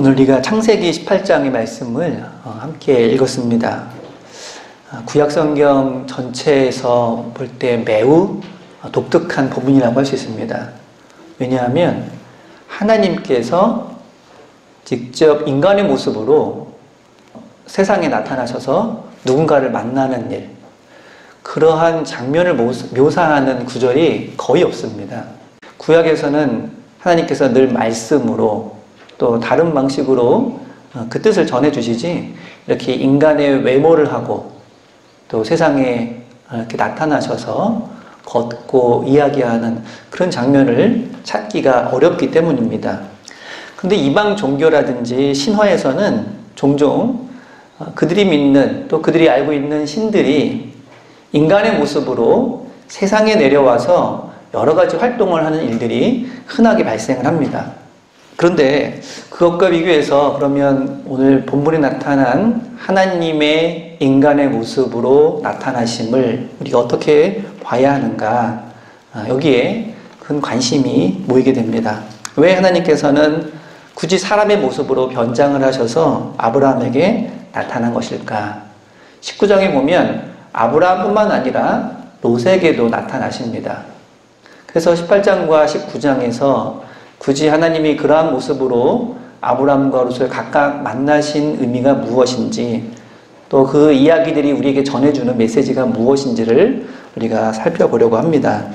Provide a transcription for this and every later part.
오늘 우리가 창세기 18장의 말씀을 함께 읽었습니다. 구약성경 전체에서 볼 때 매우 독특한 부분이라고 할 수 있습니다. 왜냐하면 하나님께서 직접 인간의 모습으로 세상에 나타나셔서 누군가를 만나는 일, 그러한 장면을 묘사하는 구절이 거의 없습니다. 구약에서는 하나님께서 늘 말씀으로 또 다른 방식으로 그 뜻을 전해주시지, 이렇게 인간의 외모를 하고 또 세상에 이렇게 나타나셔서 걷고 이야기하는 그런 장면을 찾기가 어렵기 때문입니다. 근데 이방 종교라든지 신화에서는 종종 그들이 믿는 또 그들이 알고 있는 신들이 인간의 모습으로 세상에 내려와서 여러 가지 활동을 하는 일들이 흔하게 발생을 합니다. 그런데 그것과 비교해서 그러면 오늘 본문에 나타난 하나님의 인간의 모습으로 나타나심을 우리가 어떻게 봐야 하는가, 여기에 큰 관심이 모이게 됩니다. 왜 하나님께서는 굳이 사람의 모습으로 변장을 하셔서 아브라함에게 나타난 것일까? 19장에 보면 아브라함뿐만 아니라 롯에게도 나타나십니다. 그래서 18장과 19장에서 굳이 하나님이 그러한 모습으로 아브라함과 롯을 각각 만나신 의미가 무엇인지, 또 그 이야기들이 우리에게 전해주는 메시지가 무엇인지를 우리가 살펴보려고 합니다.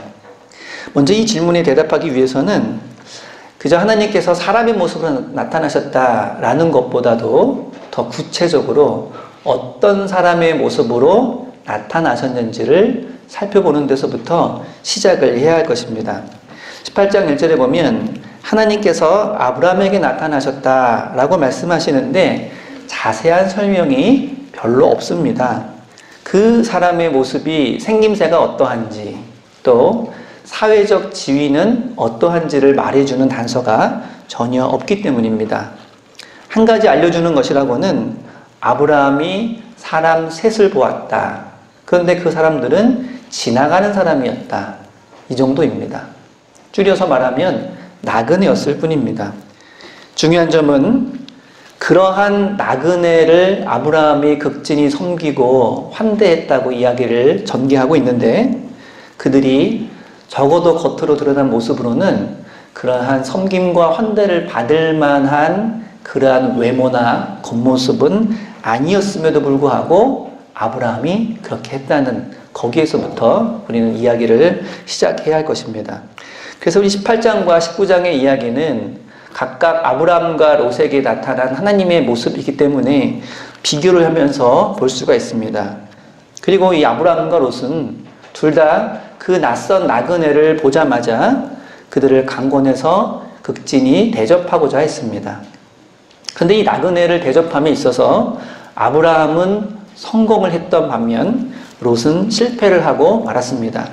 먼저 이 질문에 대답하기 위해서는 그저 하나님께서 사람의 모습으로 나타나셨다라는 것보다도 더 구체적으로 어떤 사람의 모습으로 나타나셨는지를 살펴보는 데서부터 시작을 해야 할 것입니다. 18장 1절에 보면 하나님께서 아브라함에게 나타나셨다라고 말씀하시는데 자세한 설명이 별로 없습니다. 그 사람의 모습이 생김새가 어떠한지, 또 사회적 지위는 어떠한지를 말해주는 단서가 전혀 없기 때문입니다. 한 가지 알려주는 것이라고는 아브라함이 사람 셋을 보았다. 그런데 그 사람들은 지나가는 사람이었다. 이 정도입니다. 줄여서 말하면 나그네였을 뿐입니다. 중요한 점은 그러한 나그네를 아브라함이 극진히 섬기고 환대했다고 이야기를 전개하고 있는데, 그들이 적어도 겉으로 드러난 모습으로는 그러한 섬김과 환대를 받을 만한 그러한 외모나 겉모습은 아니었음에도 불구하고 아브라함이 그렇게 했다는, 거기에서부터 우리는 이야기를 시작해야 할 것입니다. 그래서 우리 18장과 19장의 이야기는 각각 아브라함과 롯에게 나타난 하나님의 모습이기 때문에 비교를 하면서 볼 수가 있습니다. 그리고 이 아브라함과 롯은 둘 다 그 낯선 나그네를 보자마자 그들을 강권해서 극진히 대접하고자 했습니다. 그런데 이 나그네를 대접함에 있어서 아브라함은 성공을 했던 반면 롯은 실패를 하고 말았습니다.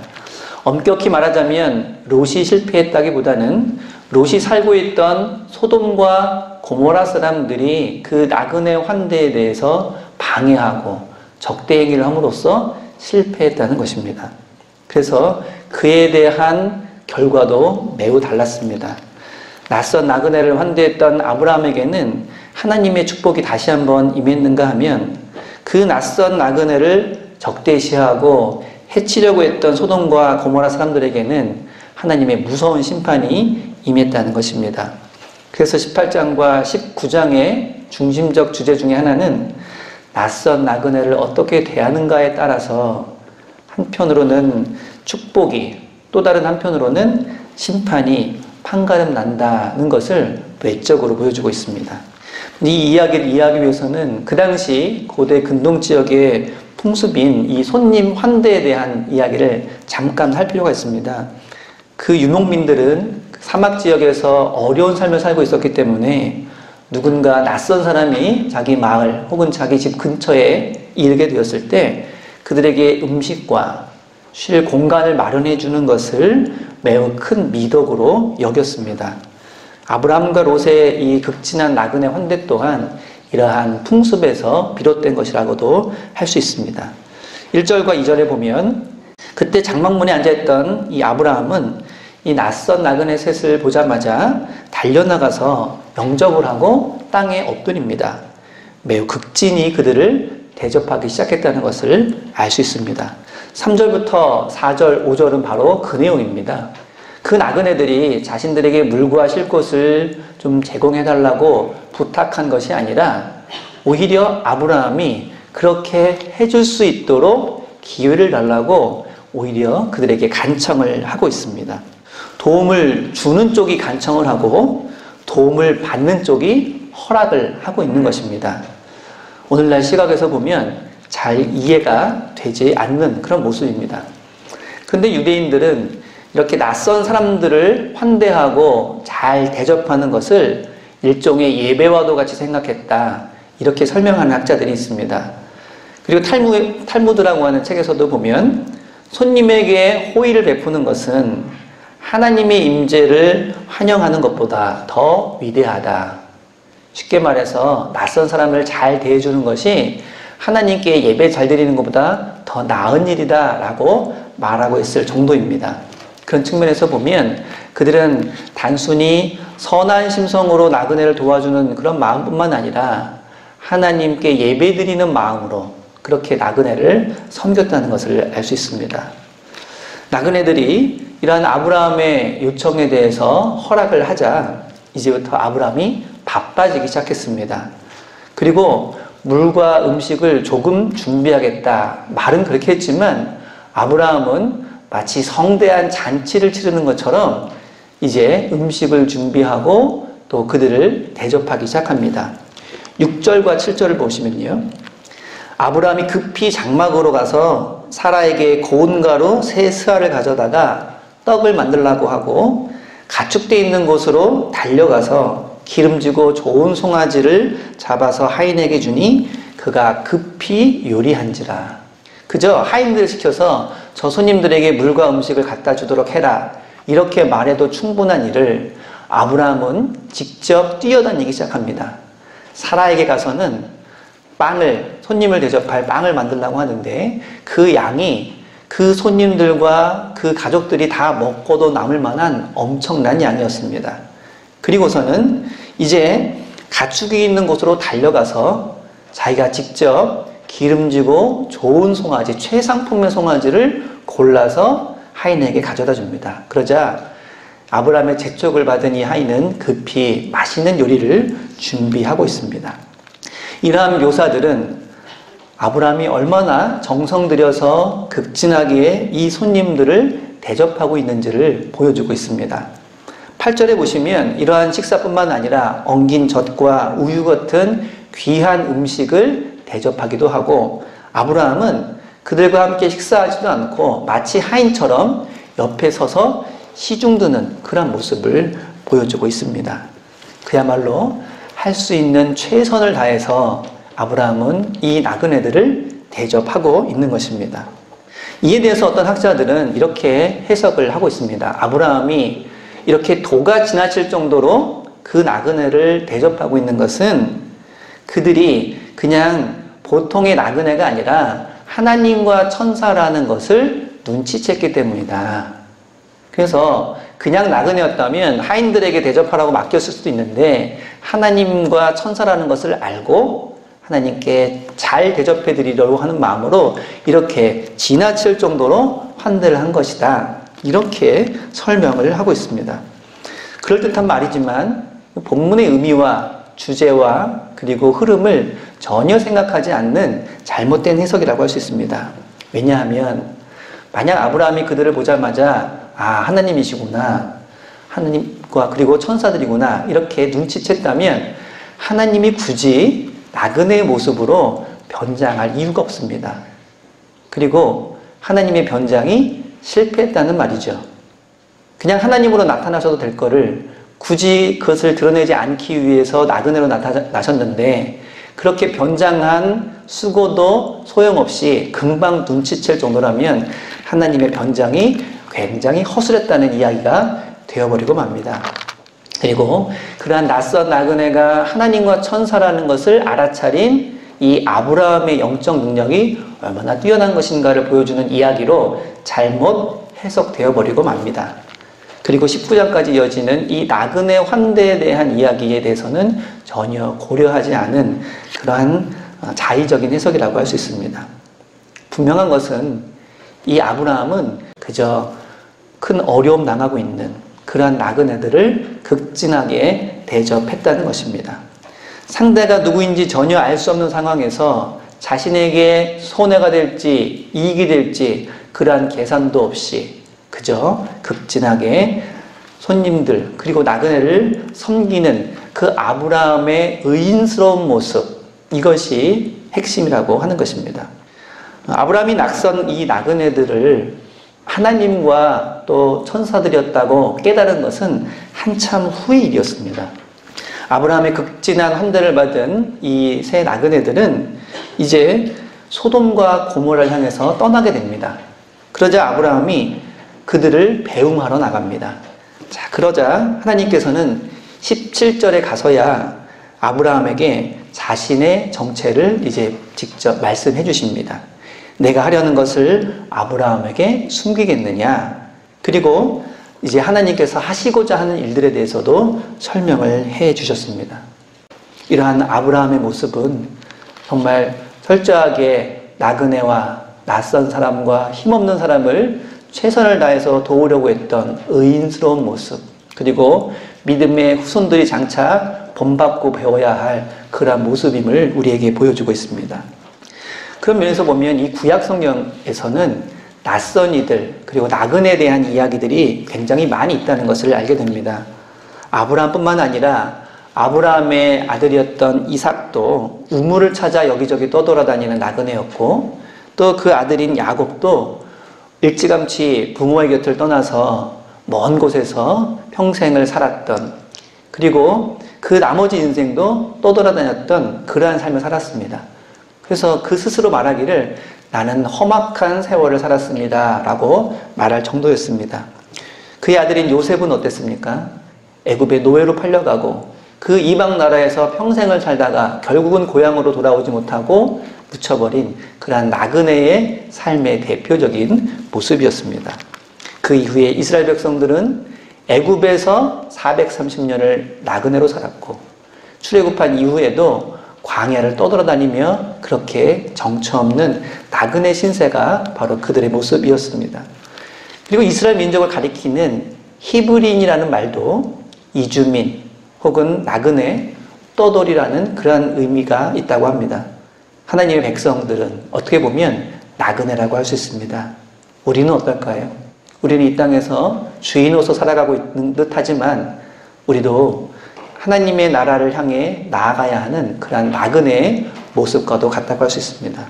엄격히 말하자면 롯이 실패했다기보다는 롯이 살고 있던 소돔과 고모라 사람들이 그 나그네 환대에 대해서 방해하고 적대 행위를 함으로써 실패했다는 것입니다. 그래서 그에 대한 결과도 매우 달랐습니다. 낯선 나그네를 환대했던 아브라함에게는 하나님의 축복이 다시 한번 임했는가 하면, 그 낯선 나그네를 적대시하고 해치려고 했던 소돔과 고모라 사람들에게는 하나님의 무서운 심판이 임했다는 것입니다. 그래서 18장과 19장의 중심적 주제 중에 하나는 낯선 나그네를 어떻게 대하는가에 따라서 한편으로는 축복이, 또 다른 한편으로는 심판이 판가름 난다는 것을 외적으로 보여주고 있습니다. 이 이야기를 이해하기 위해서는 그 당시 고대 근동 지역의 풍습인 이 손님 환대에 대한 이야기를 잠깐 할 필요가 있습니다. 그 유목민들은 사막 지역에서 어려운 삶을 살고 있었기 때문에 누군가 낯선 사람이 자기 마을 혹은 자기 집 근처에 이르게 되었을 때 그들에게 음식과 쉴 공간을 마련해 주는 것을 매우 큰 미덕으로 여겼습니다. 아브라함과 롯의 이 극진한 나그네 환대 또한 이러한 풍습에서 비롯된 것이라고도 할 수 있습니다. 1절과 2절에 보면 그때 장막문에 앉아있던 이 아브라함은 이 낯선 나그네 셋을 보자마자 달려나가서 영접을 하고 땅에 엎드립니다. 매우 극진히 그들을 대접하기 시작했다는 것을 알 수 있습니다. 3절부터 4절, 5절은 바로 그 내용입니다. 그 나그네들이 자신들에게 물과 쉴 곳을 좀 제공해달라고 부탁한 것이 아니라 오히려 아브라함이 그렇게 해줄 수 있도록 기회를 달라고 오히려 그들에게 간청을 하고 있습니다. 도움을 주는 쪽이 간청을 하고 도움을 받는 쪽이 허락을 하고 있는 것입니다. 오늘날 시각에서 보면 잘 이해가 되지 않는 그런 모습입니다. 그런데 유대인들은 이렇게 낯선 사람들을 환대하고 잘 대접하는 것을 일종의 예배와도 같이 생각했다. 이렇게 설명하는 학자들이 있습니다. 그리고 탈무드라고 하는 책에서도 보면 손님에게 호의를 베푸는 것은 하나님의 임재를 환영하는 것보다 더 위대하다. 쉽게 말해서 낯선 사람을 잘 대해주는 것이 하나님께 예배 잘 드리는 것보다 더 나은 일이다 라고 말하고 있을 정도입니다. 그런 측면에서 보면 그들은 단순히 선한 심성으로 나그네를 도와주는 그런 마음뿐만 아니라 하나님께 예배 드리는 마음으로 그렇게 나그네를 섬겼다는 것을 알 수 있습니다. 나그네들이 이러한 아브라함의 요청에 대해서 허락을 하자 이제부터 아브라함이 바빠지기 시작했습니다. 그리고 물과 음식을 조금 준비하겠다. 말은 그렇게 했지만 아브라함은 마치 성대한 잔치를 치르는 것처럼 이제 음식을 준비하고 또 그들을 대접하기 시작합니다. 6절과 7절을 보시면요. 아브라함이 급히 장막으로 가서 사라에게 고운 가루 세 스아를 가져다가 떡을 만들라고 하고 가축대 있는 곳으로 달려가서 기름지고 좋은 송아지를 잡아서 하인에게 주니 그가 급히 요리한지라. 그저 하인들을 시켜서 저 손님들에게 물과 음식을 갖다 주도록 해라. 이렇게 말해도 충분한 일을 아브라함은 직접 뛰어다니기 시작합니다. 사라에게 가서는 손님을 대접할 빵을 만들려고 하는데 그 양이 그 손님들과 그 가족들이 다 먹고도 남을 만한 엄청난 양이었습니다. 그리고서는 이제 가축이 있는 곳으로 달려가서 자기가 직접 기름지고 좋은 송아지, 최상품의 송아지를 골라서 하인에게 가져다 줍니다. 그러자 아브라함의 재촉을 받은 이 하인은 급히 맛있는 요리를 준비하고 있습니다. 이러한 묘사들은 아브라함이 얼마나 정성 들여서 극진하게 이 손님들을 대접하고 있는지를 보여주고 있습니다. 8절에 보시면 이러한 식사뿐만 아니라 엉긴 젖과 우유 같은 귀한 음식을 대접하기도 하고 아브라함은 그들과 함께 식사하지도 않고 마치 하인처럼 옆에 서서 시중드는 그런 모습을 보여주고 있습니다. 그야말로 할 수 있는 최선을 다해서 아브라함은 이 나그네들을 대접하고 있는 것입니다. 이에 대해서 어떤 학자들은 이렇게 해석을 하고 있습니다. 아브라함이 이렇게 도가 지나칠 정도로 그 나그네를 대접하고 있는 것은 그들이 그냥 보통의 나그네가 아니라 하나님과 천사라는 것을 눈치챘기 때문이다. 그래서 그냥 나그네였다면 하인들에게 대접하라고 맡겼을 수도 있는데 하나님과 천사라는 것을 알고 하나님께 잘 대접해 드리려고 하는 마음으로 이렇게 지나칠 정도로 환대를 한 것이다. 이렇게 설명을 하고 있습니다. 그럴듯한 말이지만 본문의 의미와 주제와 그리고 흐름을 전혀 생각하지 않는 잘못된 해석이라고 할 수 있습니다. 왜냐하면 만약 아브라함이 그들을 보자마자 하나님이시구나, 하나님과 그리고 천사들이구나 이렇게 눈치챘다면 하나님이 굳이 나그네의 모습으로 변장할 이유가 없습니다. 그리고 하나님의 변장이 실패했다는 말이죠. 그냥 하나님으로 나타나셔도 될 거를 굳이 그것을 드러내지 않기 위해서 나그네로 나타나셨는데 그렇게 변장한 수고도 소용없이 금방 눈치챌 정도라면 하나님의 변장이 굉장히 허술했다는 이야기가 되어버리고 맙니다. 그리고 그러한 낯선 나그네가 하나님과 천사라는 것을 알아차린 이 아브라함의 영적 능력이 얼마나 뛰어난 것인가를 보여주는 이야기로 잘못 해석되어 버리고 맙니다. 그리고 19장까지 이어지는 이 나그네 환대에 대한 이야기에 대해서는 전혀 고려하지 않은 그러한 자의적인 해석이라고 할 수 있습니다. 분명한 것은 이 아브라함은 그저 큰 어려움 당하고 있는 그러한 나그네들을 극진하게 대접했다는 것입니다. 상대가 누구인지 전혀 알 수 없는 상황에서 자신에게 손해가 될지 이익이 될지 그러한 계산도 없이 그저 극진하게 손님들 그리고 나그네를 섬기는 그 아브라함의 의인스러운 모습, 이것이 핵심이라고 하는 것입니다. 아브라함이 낙선 이 나그네들을 하나님과 또 천사들이었다고 깨달은 것은 한참 후의 일이었습니다. 아브라함의 극진한 환대를 받은 이 세 나그네들은 이제 소돔과 고모라를 향해서 떠나게 됩니다. 그러자 아브라함이 그들을 배웅하러 나갑니다. 자, 그러자 하나님께서는 17절에 가서야 아브라함에게 자신의 정체를 이제 직접 말씀해 주십니다. 내가 하려는 것을 아브라함에게 숨기겠느냐? 그리고 이제 하나님께서 하시고자 하는 일들에 대해서도 설명을 해 주셨습니다. 이러한 아브라함의 모습은 정말 철저하게 나그네와 낯선 사람과 힘없는 사람을 최선을 다해서 도우려고 했던 의인스러운 모습, 그리고 믿음의 후손들이 장차 본받고 배워야 할 그러한 모습임을 우리에게 보여주고 있습니다. 그런 면에서 보면 이 구약 성경에서는 낯선 이들 그리고 나그네에 대한 이야기들이 굉장히 많이 있다는 것을 알게 됩니다. 아브라함뿐만 아니라 아브라함의 아들이었던 이삭도 우물을 찾아 여기저기 떠돌아다니는 나그네였고, 또 그 아들인 야곱도 일찌감치 부모의 곁을 떠나서 먼 곳에서 평생을 살았던, 그리고 그 나머지 인생도 떠돌아다녔던 그러한 삶을 살았습니다. 그래서 그 스스로 말하기를 나는 험악한 세월을 살았습니다 라고 말할 정도였습니다. 그의 아들인 요셉은 어땠습니까? 애굽의 노예로 팔려가고 그 이방 나라에서 평생을 살다가 결국은 고향으로 돌아오지 못하고 묻혀버린 그러한 나그네의 삶의 대표적인 모습이었습니다. 그 이후에 이스라엘 백성들은 애굽에서 430년을 나그네로 살았고, 출애굽한 이후에도 광야를 떠돌아다니며 그렇게 정처 없는 나그네 신세가 바로 그들의 모습이었습니다. 그리고 이스라엘 민족을 가리키는 히브리인이라는 말도 이주민 혹은 나그네, 떠돌이라는 그러한 의미가 있다고 합니다. 하나님의 백성들은 어떻게 보면 나그네라고 할 수 있습니다. 우리는 어떨까요? 우리는 이 땅에서 주인으로서 살아가고 있는 듯 하지만 우리도 하나님의 나라를 향해 나아가야 하는 그러한 나그네의 모습과도 같다고 할 수 있습니다.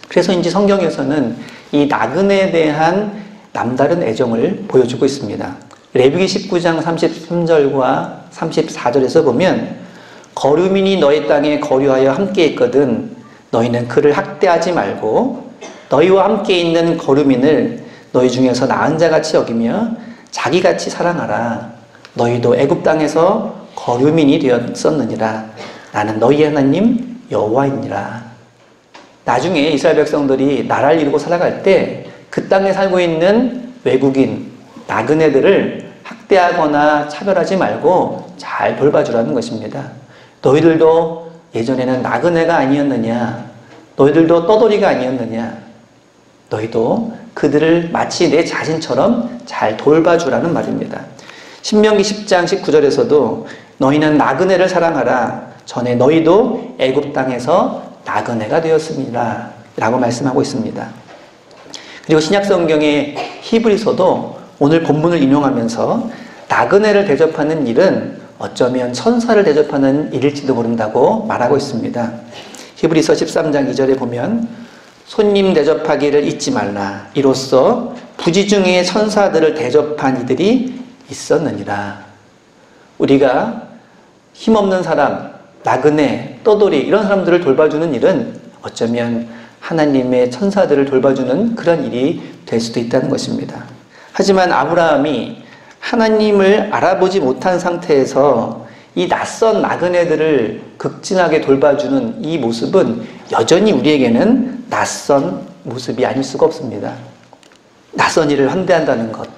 그래서인지 성경에서는 이 나그네에 대한 남다른 애정을 보여주고 있습니다. 레위기 19장 33절과 34절에서 보면 거류민이 너희 땅에 거류하여 함께 있거든 너희는 그를 학대하지 말고 너희와 함께 있는 거류민을 너희 중에서 나은 자같이 여기며 자기같이 사랑하라. 너희도 애굽 땅에서 거류민이 되었었느니라. 나는 너희의 하나님 여호와이니라. 나중에 이스라엘 백성들이 나라를 이루고 살아갈 때 그 땅에 살고 있는 외국인, 나그네들을 학대하거나 차별하지 말고 잘 돌봐주라는 것입니다. 너희들도 예전에는 나그네가 아니었느냐? 너희들도 떠돌이가 아니었느냐? 너희도 그들을 마치 내 자신처럼 잘 돌봐주라는 말입니다. 신명기 10장 19절에서도 너희는 나그네를 사랑하라. 전에 너희도 애굽 땅에서 나그네가 되었습니다 라고 말씀하고 있습니다. 그리고 신약성경의 히브리서도 오늘 본문을 인용하면서 나그네를 대접하는 일은 어쩌면 천사를 대접하는 일일지도 모른다고 말하고 있습니다. 히브리서 13장 2절에 보면 손님 대접하기를 잊지 말라. 이로써 부지중에 천사들을 대접한 이들이 있었느니라. 우리가 힘없는 사람, 나그네, 떠돌이 이런 사람들을 돌봐주는 일은 어쩌면 하나님의 천사들을 돌봐주는 그런 일이 될 수도 있다는 것입니다. 하지만 아브라함이 하나님을 알아보지 못한 상태에서 이 낯선 나그네들을 극진하게 돌봐주는 이 모습은 여전히 우리에게는 낯선 모습이 아닐 수가 없습니다. 낯선 일을 환대한다는 것,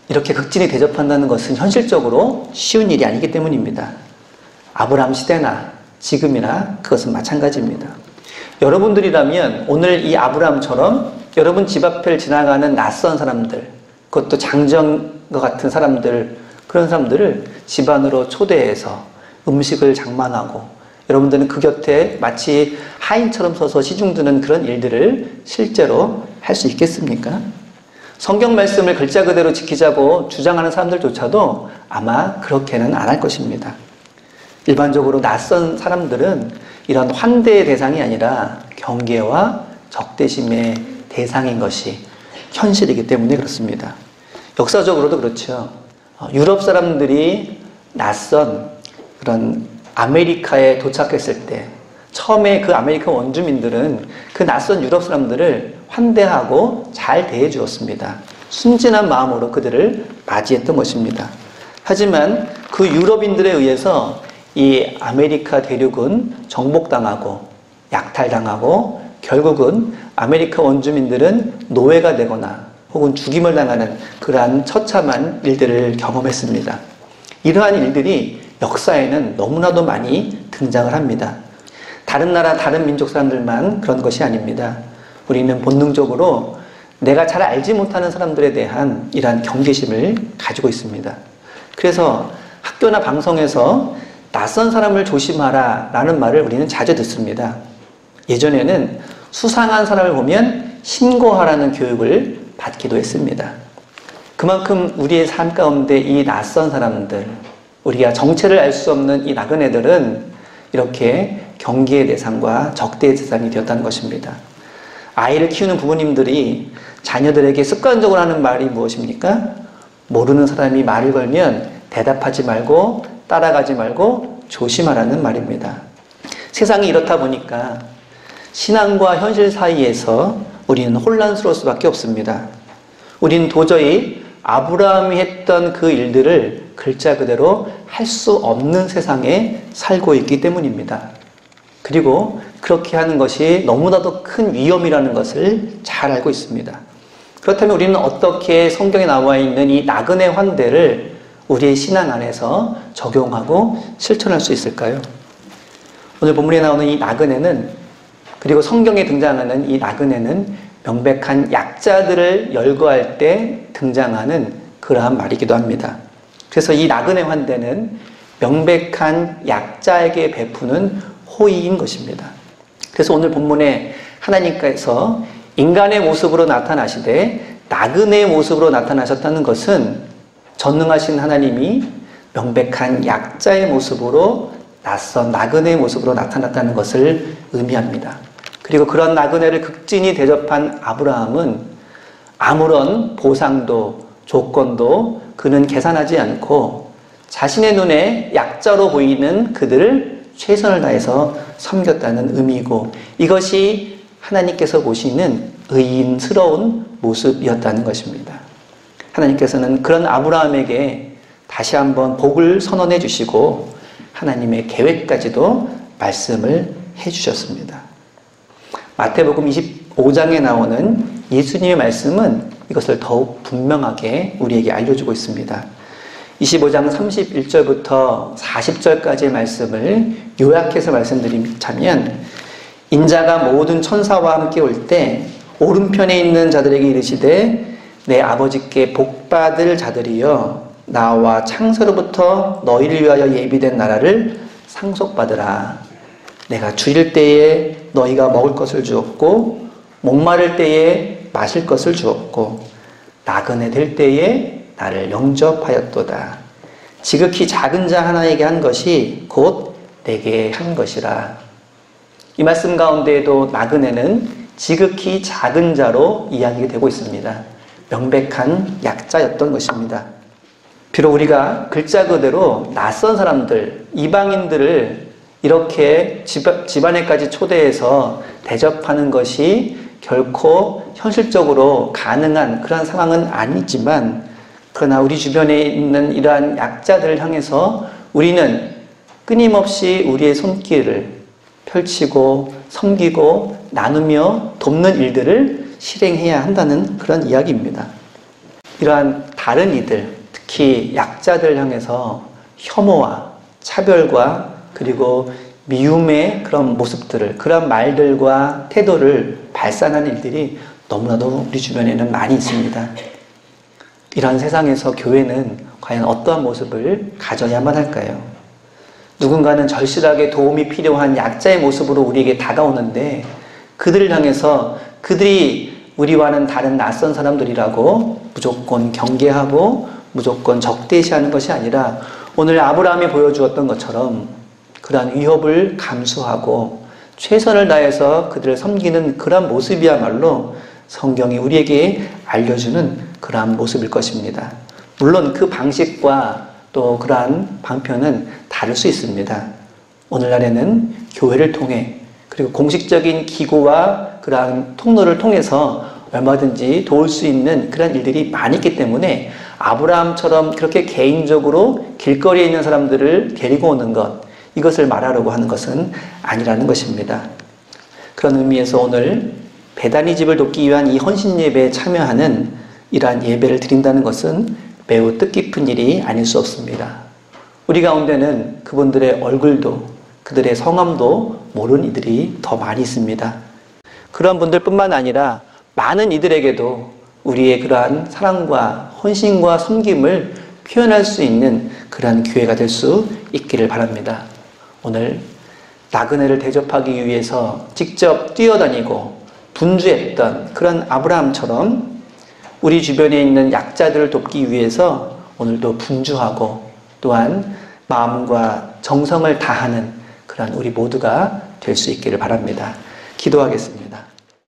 이렇게 극진히 대접한다는 것은 현실적으로 쉬운 일이 아니기 때문입니다. 아브라함 시대나 지금이나 그것은 마찬가지입니다. 여러분들이라면 오늘 이 아브라함처럼 여러분 집 앞을 지나가는 낯선 사람들, 그것도 장정과 같은 사람들, 그런 사람들을 집 안으로 초대해서 음식을 장만하고 여러분들은 그 곁에 마치 하인처럼 서서 시중 드는 그런 일들을 실제로 할 수 있겠습니까? 성경 말씀을 글자 그대로 지키자고 주장하는 사람들조차도 아마 그렇게는 안 할 것입니다. 일반적으로 낯선 사람들은 이런 환대의 대상이 아니라 경계와 적대심의 대상인 것이 현실이기 때문에 그렇습니다. 역사적으로도 그렇죠. 유럽 사람들이 낯선 그런 아메리카에 도착했을 때 처음에 그 아메리카 원주민들은 그 낯선 유럽 사람들을 환대하고 잘 대해 주었습니다. 순진한 마음으로 그들을 맞이했던 것입니다. 하지만 그 유럽인들에 의해서 이 아메리카 대륙은 정복당하고 약탈당하고 결국은 아메리카 원주민들은 노예가 되거나 혹은 죽임을 당하는 그러한 처참한 일들을 경험했습니다. 이러한 일들이 역사에는 너무나도 많이 등장을 합니다. 다른 나라, 다른 민족 사람들만 그런 것이 아닙니다. 우리는 본능적으로 내가 잘 알지 못하는 사람들에 대한 이러한 경계심을 가지고 있습니다. 그래서 학교나 방송에서 낯선 사람을 조심하라 라는 말을 우리는 자주 듣습니다. 예전에는 수상한 사람을 보면 신고하라는 교육을 받기도 했습니다. 그만큼 우리의 삶 가운데 이 낯선 사람들, 우리가 정체를 알 수 없는 이 나그네들은 이렇게 경계의 대상과 적대의 대상이 되었다는 것입니다. 아이를 키우는 부모님들이 자녀들에게 습관적으로 하는 말이 무엇입니까? 모르는 사람이 말을 걸면 대답하지 말고 따라가지 말고 조심하라는 말입니다. 세상이 이렇다 보니까 신앙과 현실 사이에서 우리는 혼란스러울 수밖에 없습니다. 우리는 도저히 아브라함이 했던 그 일들을 글자 그대로 할 수 없는 세상에 살고 있기 때문입니다. 그리고 그렇게 하는 것이 너무나도 큰 위험이라는 것을 잘 알고 있습니다. 그렇다면 우리는 어떻게 성경에 나와 있는 이 나그네 환대를 우리의 신앙 안에서 적용하고 실천할 수 있을까요? 오늘 본문에 나오는 이 나그네는, 그리고 성경에 등장하는 이 나그네는 명백한 약자들을 열거할 때 등장하는 그러한 말이기도 합니다. 그래서 이 나그네 환대는 명백한 약자에게 베푸는 호의인 것입니다. 그래서 오늘 본문에 하나님께서 인간의 모습으로 나타나시되 나그네의 모습으로 나타나셨다는 것은 전능하신 하나님이 명백한 약자의 모습으로 낯선 나그네의 모습으로 나타났다는 것을 의미합니다. 그리고 그런 나그네를 극진히 대접한 아브라함은 아무런 보상도 조건도 그는 계산하지 않고 자신의 눈에 약자로 보이는 그들을 최선을 다해서 섬겼다는 의미이고, 이것이 하나님께서 보시는 의인스러운 모습이었다는 것입니다. 하나님께서는 그런 아브라함에게 다시 한번 복을 선언해 주시고 하나님의 계획까지도 말씀을 해 주셨습니다. 마태복음 25장에 나오는 예수님의 말씀은 이것을 더욱 분명하게 우리에게 알려주고 있습니다. 25장 31절부터 40절까지의 말씀을 요약해서 말씀드리자면, 인자가 모든 천사와 함께 올 때 오른편에 있는 자들에게 이르시되 내 아버지께 복받을 자들이여 나와 창세로부터 너희를 위하여 예비된 나라를 상속받으라. 내가 주일 때에 너희가 먹을 것을 주었고 목마를 때에 마실 것을 주었고 나그네 될 때에 나를 영접하였도다. 지극히 작은 자 하나에게 한 것이 곧 내게 한 것이라. 이 말씀 가운데에도 나그네는 지극히 작은 자로 이야기되고 있습니다. 명백한 약자였던 것입니다. 비록 우리가 글자 그대로 낯선 사람들, 이방인들을 이렇게 집안에까지 초대해서 대접하는 것이 결코 현실적으로 가능한 그런 상황은 아니지만, 그러나 우리 주변에 있는 이러한 약자들을 향해서 우리는 끊임없이 우리의 손길을 펼치고 섬기고 나누며 돕는 일들을 실행해야 한다는 그런 이야기입니다. 이러한 다른 이들, 특히 약자들 향해서 혐오와 차별과 그리고 미움의 그런 모습들을, 그런 말들과 태도를 발산하는 일들이 너무나도 우리 주변에는 많이 있습니다. 이런 세상에서 교회는 과연 어떠한 모습을 가져야만 할까요? 누군가는 절실하게 도움이 필요한 약자의 모습으로 우리에게 다가오는데 그들을 향해서 그들이 우리와는 다른 낯선 사람들이라고 무조건 경계하고 무조건 적대시하는 것이 아니라 오늘 아브라함이 보여주었던 것처럼 그러한 위협을 감수하고 최선을 다해서 그들을 섬기는 그러한 모습이야말로 성경이 우리에게 알려주는 그러한 모습일 것입니다. 물론 그 방식과 또 그러한 방편은 다를 수 있습니다. 오늘날에는 교회를 통해 그리고 공식적인 기구와 그러한 통로를 통해서 얼마든지 도울 수 있는 그런 일들이 많이 있기 때문에 아브라함처럼 그렇게 개인적으로 길거리에 있는 사람들을 데리고 오는 것, 이것을 말하려고 하는 것은 아니라는 것입니다. 그런 의미에서 오늘 베다니 집을 돕기 위한 이 헌신 예배에 참여하는 이러한 예배를 드린다는 것은 매우 뜻깊은 일이 아닐 수 없습니다. 우리 가운데는 그분들의 얼굴도 그들의 성함도 모르는 이들이 더 많이 있습니다. 그런 분들뿐만 아니라 많은 이들에게도 우리의 그러한 사랑과 헌신과 섬김을 표현할 수 있는 그러한 기회가 될 수 있기를 바랍니다. 오늘 나그네를 대접하기 위해서 직접 뛰어다니고 분주했던 그런 아브라함처럼 우리 주변에 있는 약자들을 돕기 위해서 오늘도 분주하고 또한 마음과 정성을 다하는 그런 우리 모두가 될 수 있기를 바랍니다. 기도하겠습니다.